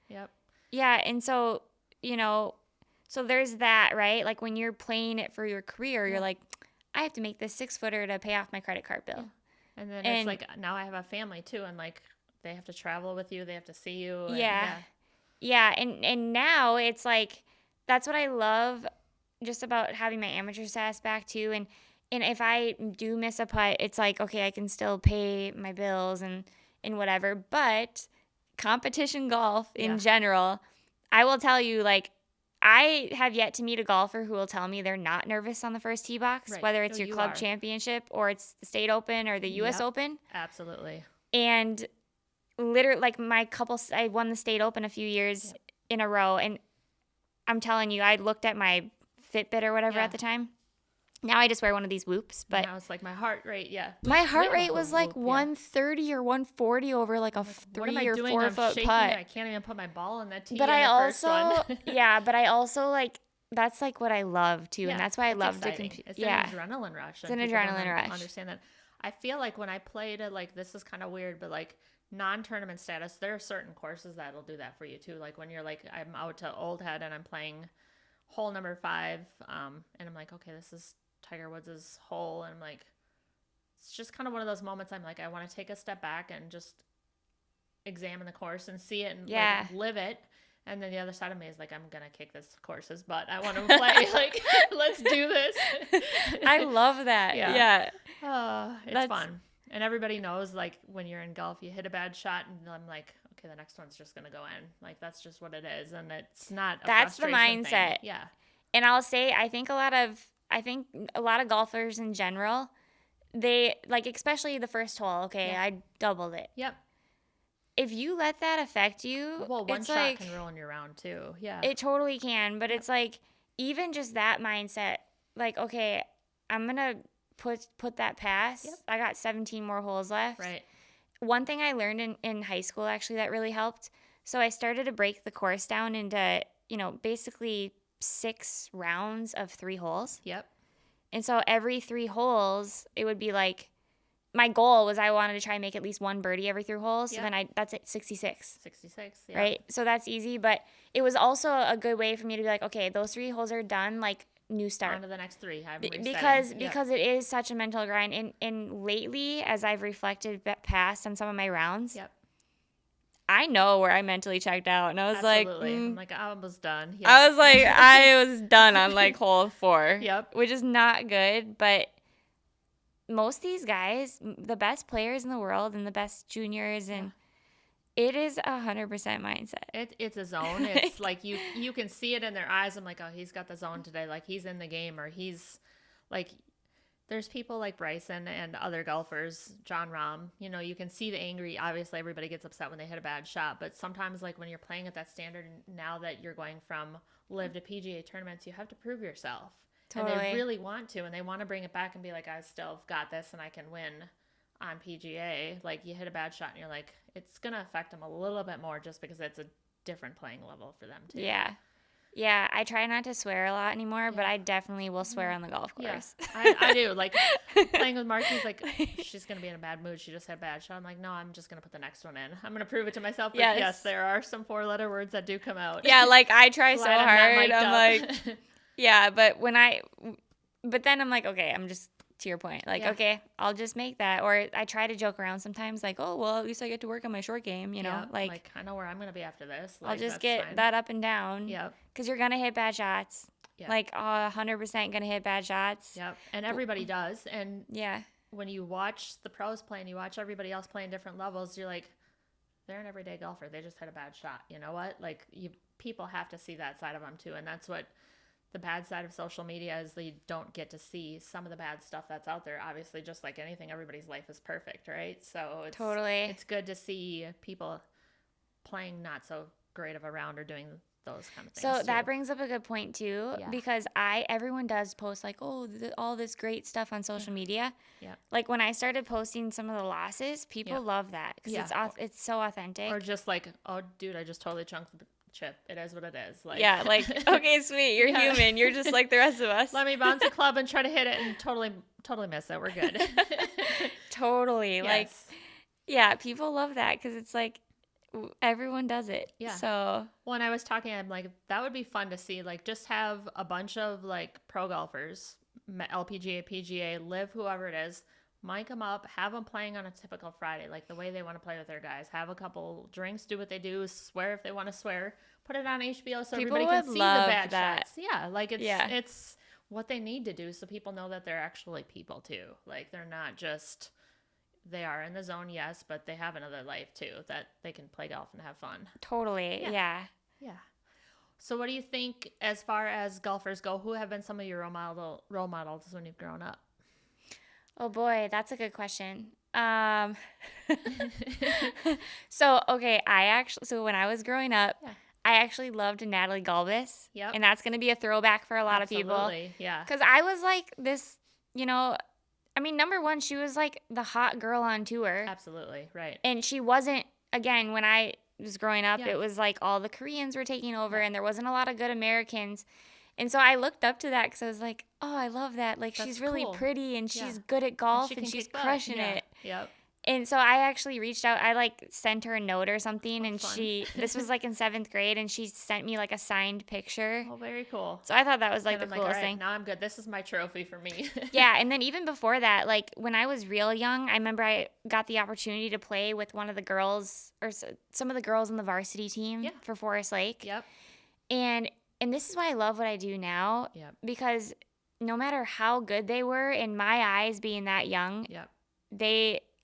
Yep. Yeah, and so, you know. So there's that, right? Like, when you're playing it for your career, you're like, I have to make this 6-footer to pay off my credit card bill. Yeah. And then it's like, now I have a family too, and like, they have to travel with you, they have to see you. And, yeah. And now it's like, that's what I love just about having my amateur status back too. And if I do miss a putt, it's like, okay, I can still pay my bills and whatever. But competition golf in general, I will tell you, like, I have yet to meet a golfer who will tell me they're not nervous on the first tee box, whether it's your club championship or it's the state open or the U.S. Open. Absolutely. And literally, like, I won the state open a few years in a row. And I'm telling you, I looked at my Fitbit or whatever at the time. Now I just wear one of these Whoops, but now it's like my heart rate, my heart rate was like 130 or 140 over like a 3 or 4 foot putt. I can't even put my ball in that tee. But I also, but I also, like, that's like what I love too, and that's why I love to compete. It's an adrenaline rush. It's an adrenaline rush. Understand that? I feel like when I played it, like, this is kind of weird, but like non-tournament status, there are certain courses that'll do that for you too. Like when you're like, I'm out to Old Head and I'm playing hole number 5, and I'm like, okay, this is Tiger Woods' hole, and I'm like, it's just kind of one of those moments I'm like, I want to take a step back and just examine the course and see it and like, live it. And then the other side of me is like, I'm gonna kick this course's butt. I want to play. Like, let's do this. I love that. It's fun, and everybody knows, like, when you're in golf, you hit a bad shot, and I'm like, okay, the next one's just gonna go in. Like, that's just what it is, and it's not. That's the mindset. Thing. Yeah. And I'll say, I think a lot of golfers in general, they, like, especially the first hole, I doubled it. Yep. If you let that affect you, one shot can ruin your round too. Yeah. It totally can, but it's like, even just that mindset, like, okay, I'm going to put that pass. Yep. I got 17 more holes left. Right. One thing I learned in high school, actually, that really helped. So I started to break the course down into, basically 6 rounds of 3 holes. Yep. And so every 3 holes, it would be like, my goal was I wanted to try and make at least 1 birdie every 3 holes. So then that's it, 66. 66, yeah. Right? So that's easy. But it was also a good way for me to be like, okay, those 3 holes are done, like, new start. On to the next 3. Because it is such a mental grind. And lately, as I've reflected past on some of my rounds, I know where I mentally checked out. And I was like, I'm like, I was done. Yep. I was like, I was done on, like, hole 4. Yep. Which is not good. But most of these guys, the best players in the world and the best juniors, and it is 100% mindset. It's a zone. It's like you can see it in their eyes. I'm like, oh, he's got the zone today. Like, he's in the game, or he's like, there's people like Bryson and other golfers, John Rahm, you can see the angry. Obviously, everybody gets upset when they hit a bad shot, but sometimes, like, when you're playing at that standard, now that you're going from live to PGA tournaments, you have to prove yourself. Totally. And they really want to, and they want to bring it back and be like, I still got this and I can win on PGA. Like, you hit a bad shot and you're like, it's going to affect them a little bit more just because it's a different playing level for them too. Yeah. Yeah, I try not to swear a lot anymore, but I definitely will swear on the golf course. Yeah, I do. Like, playing with Marky's like, she's going to be in a bad mood. She just had a bad shot. I'm like, no, I'm just going to put the next one in. I'm going to prove it to myself. But yes, there are some 4-letter words that do come out. Yeah, like, I try so hard. I'm like, yeah, but then I'm like, okay, I'm just, to your point, like, okay, I'll just make that. Or I try to joke around sometimes, like, oh, well, at least I get to work on my short game, you know? Like, I know where I'm going to be after this. Like, I'll just get that up and down. Yep. Because you're going to hit bad shots. Yep. Like, 100% going to hit bad shots. Yep. And everybody does. And when you watch the pros play and you watch everybody else playing different levels, you're like, they're an everyday golfer. They just had a bad shot. You know what? Like, people have to see that side of them too. And that's what the bad side of social media is. They don't get to see some of the bad stuff that's out there. Obviously, just like anything, everybody's life is perfect, right? So it's good to see people playing not so great of a round or doing those kind of things. So that brings up a good point too, because everyone does post like, oh, all this great stuff on social media. Yeah. Like when I started posting some of the losses, people love that because it's so authentic. Or just like, oh, dude, I just totally chunked the chip. It is what it is. Like, like, okay, sweet, you're human. You're just like the rest of us. Let me bounce a club and try to hit it and totally miss it. We're good. Totally. Yes. Like, people love that because it's like everyone does it. Yeah. So when I was talking, I'm like, that would be fun to see. Like, just have a bunch of like pro golfers, LPGA, PGA, live, whoever it is, mic them up, have them playing on a typical Friday, like the way they want to play with their guys. Have a couple drinks, do what they do, swear if they want to swear. Put it on HBO so everybody can see the bad shots. Yeah, like it's what they need to do so people know that they're actually people too. Like they're not just, they are in the zone, yes, but they have another life too, that they can play golf and have fun. Totally, yeah. So what do you think as far as golfers go? Who have been some of your role models when you've grown up? Oh boy, that's a good question. So when I was growing up, I actually loved Natalie Galbis. Yep. And that's going to be a throwback for a lot of people. Absolutely, yeah. Because I was like this, number one, she was like the hot girl on tour. Absolutely, right. And she wasn't, again, when I was growing up, it was like all the Koreans were taking over and there wasn't a lot of good Americans. And so I looked up to that because I was like, oh, I love that. Like, she's really pretty and she's good at golf and she's crushing it. Yep. And so I actually reached out. I, like, sent her a note or something, and this was, like, in 7th grade, and she sent me, like, a signed picture. Oh, very cool. So I thought that was, like, the coolest thing. Now I'm good. This is my trophy for me. Yeah, and then even before that, like, when I was real young, I remember I got the opportunity to play with one of the girls, or some of the girls on the varsity team for Forest Lake. Yep. And this is why I love what I do now, because no matter how good they were, in my eyes, being that young,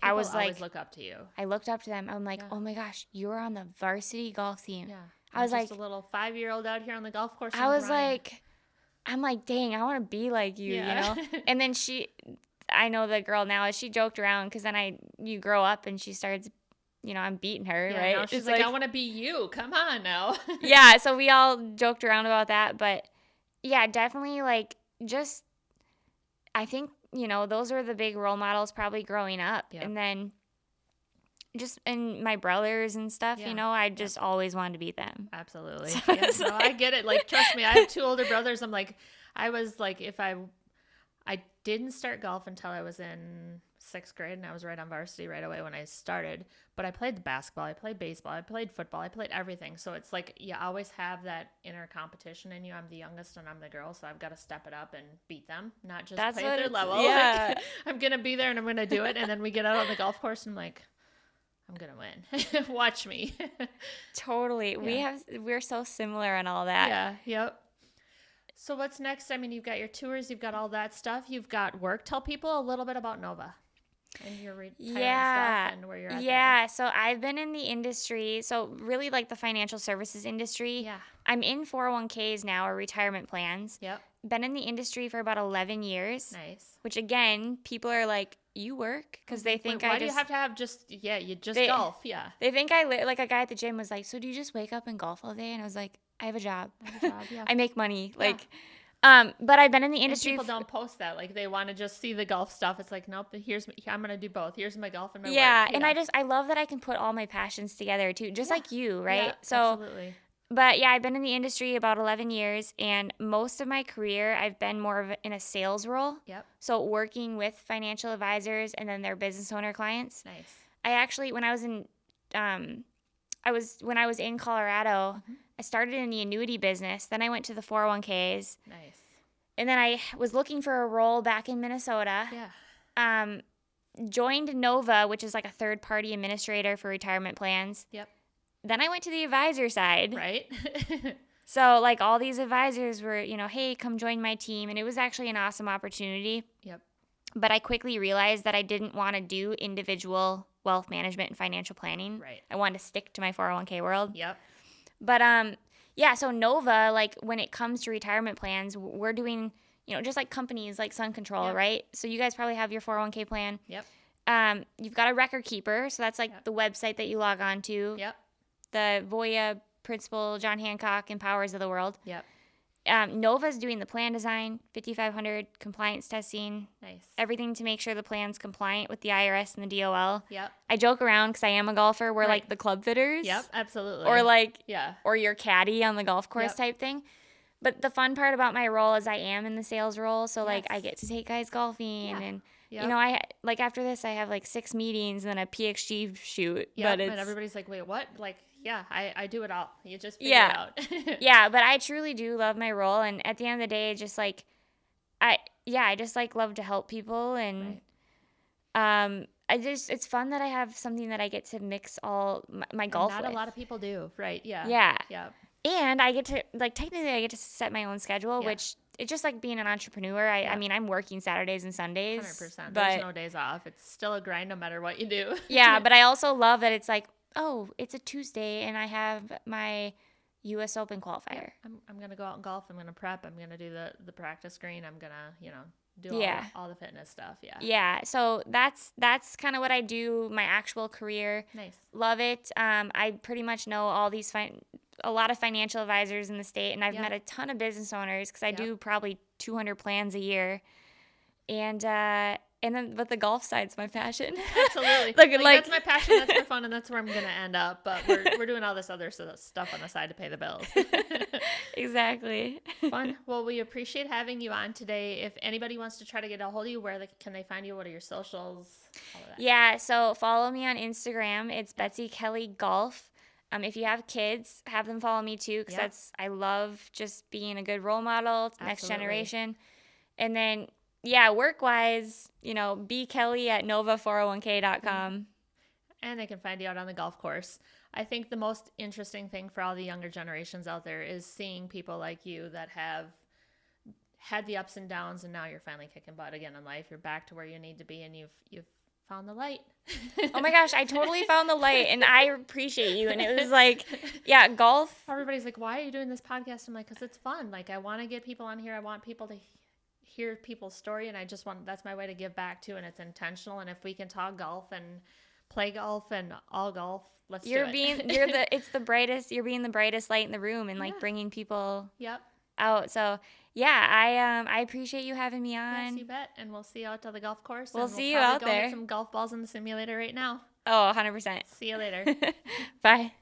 I was like, look up to you. I looked up to them. I'm like, oh my gosh, you're on the varsity golf team. Yeah. I was like, just a little 5-year-old out here on the golf course. I was like, I'm like, dang, I want to be like you, you know? And then I know the girl now, she joked around because then you grow up and she starts, I'm beating her, right? Now she's like, I want to be you. Come on now. Yeah. So we all joked around about that. But yeah, definitely like just, I think, those were the big role models probably growing up. Yep. And then and my brothers and stuff, I just always wanted to beat them. Absolutely. So no, I get it. Like, trust me, I have 2 older brothers. I'm like, I was like, if I didn't start golf until I was in 6th grade, and I was right on varsity right away when I started. But I played the basketball, I played baseball, I played football, I played everything. So it's like you always have that inner competition in you. I'm the youngest and I'm the girl, so I've got to step it up and beat them, not just play at their level. Yeah. Like, I'm going to be there and I'm going to do it. And then we get out on the golf course and I'm like, I'm going to win. Watch me. Totally. Yeah. We're so similar on all that. Yeah. Yep. So what's next? I mean, you've got your tours, you've got all that stuff, you've got work. Tell people a little bit about Nova and your retirement stuff and where you're at. Yeah, so I've been in the industry, so really like the financial services industry. Yeah. I'm in 401ks now, or retirement plans. Yep. Been in the industry for about 11 years. Nice. Which again, people are like, you work? Because they think why do you have to have you just golf? Yeah. They think like a guy at the gym was like, so do you just wake up and golf all day? And I was like, I have a job. Yeah. I make money. Yeah. Like, but I've been in the industry. And people don't post that. Like, they want to just see the golf stuff. It's like, nope, I'm going to do both. Here's my golf and my work. Yeah. And I love that I can put all my passions together too, just like you, right? Yeah, so, absolutely. But yeah, I've been in the industry about 11 years, and most of my career I've been more of in a sales role. Yep. So working with financial advisors and then their business owner clients. Nice. I actually, when I was in Colorado, Mm-hmm. I started in the annuity business. Then I went to the 401ks. Nice. And then I was looking for a role back in Minnesota. Yeah. Joined Nova, which is like a third-party administrator for retirement plans. Yep. Then I went to the advisor side. Right. So like all these advisors were, hey, come join my team. And it was actually an awesome opportunity. Yep. But I quickly realized that I didn't want to do individual wealth management and financial planning. Right. I wanted to stick to my 401k world. Yep. But yeah, so Nova, like when it comes to retirement plans, we're doing, just like companies like Sun Control, Yep. right? So you guys probably have your 401k plan. Yep. You've got a record keeper, so that's like Yep. the website that you log on to. Yep. The Voya principal, John Hancock, and Powers of the world. Yep. Nova's doing the plan design, 5,500 compliance testing, Nice. everything to make sure the plan's compliant with the IRS and the DOL. Yep. I joke around because I am a golfer. We're Right. like the club fitters. Yep. Absolutely. Or like, yeah. or your caddy on the golf course Yep. type thing. But the fun part about my role is I am in the sales role. So like I Yes. get to take guys golfing Yeah. and Yep. I like after this I have like 6 meetings and then a PXG shoot. Yep. But it's And everybody's like, wait, what? Like, yeah, I do it all. You just figure Yeah. it out. yeah, but I truly do love my role, and at the end of the day, just like I just like love to help people, and it's fun that I have something that I get to mix all my golf Not with. a lot of people do, right? Yeah. Yeah. Yeah. And I get to technically I get to set my own schedule, Yeah. which it's just like being an entrepreneur. I Yeah. mean, I'm working Saturdays and Sundays. 100%. But There's no days off. It's still a grind no matter what you do. yeah, but I also love that it's like, oh, it's a Tuesday and I have my US Open qualifier. I'm gonna go out and golf. I'm gonna prep. I'm gonna do the practice green. I'm gonna do Yeah. all the fitness stuff. Yeah. Yeah, so that's kind of what I do. My actual career, Nice. love it. I pretty much know all these a lot of financial advisors in the state, and I've Yeah. met a ton of business owners because I Yep. do probably 200 plans a year, and then but the golf side's my passion. Absolutely. Like that's my passion. That's my fun, and that's where I'm gonna end up. But we're doing all this other stuff on the side to pay the bills. Exactly. Fun. Well, we appreciate having you on today. If anybody wants to try to get a hold of you, where can they find you? What are your socials? All of that. Yeah, so follow me on Instagram. It's Betsy Kelly Golf. If you have kids, have them follow me too, because I love just being a good role model to next Absolutely. generation. And then, yeah, work-wise, B Kelly at nova401k.com. And they can find you out on the golf course. I think the most interesting thing for all the younger generations out there is seeing people like you that have had the ups and downs, and now you're finally kicking butt again in life. You're back to where you need to be, and you've found the light. Oh my gosh, I totally found the light, and I appreciate you. And it was like, yeah, golf. Everybody's like, why are you doing this podcast? I'm like, because it's fun. Like, I want to get people on here. I want people to hear people's story, and that's my way to give back too, and it's intentional. And if we can talk golf and play golf and all golf, let's do it. You're being the brightest light in the room, and like Yeah. bringing people Yep. out. So yeah, I appreciate you having me on. Yes, you bet. And we'll see you out to the golf course. We'll and see you probably out go there. Get some golf balls in the simulator right now. Oh, 100%. See you later. Bye.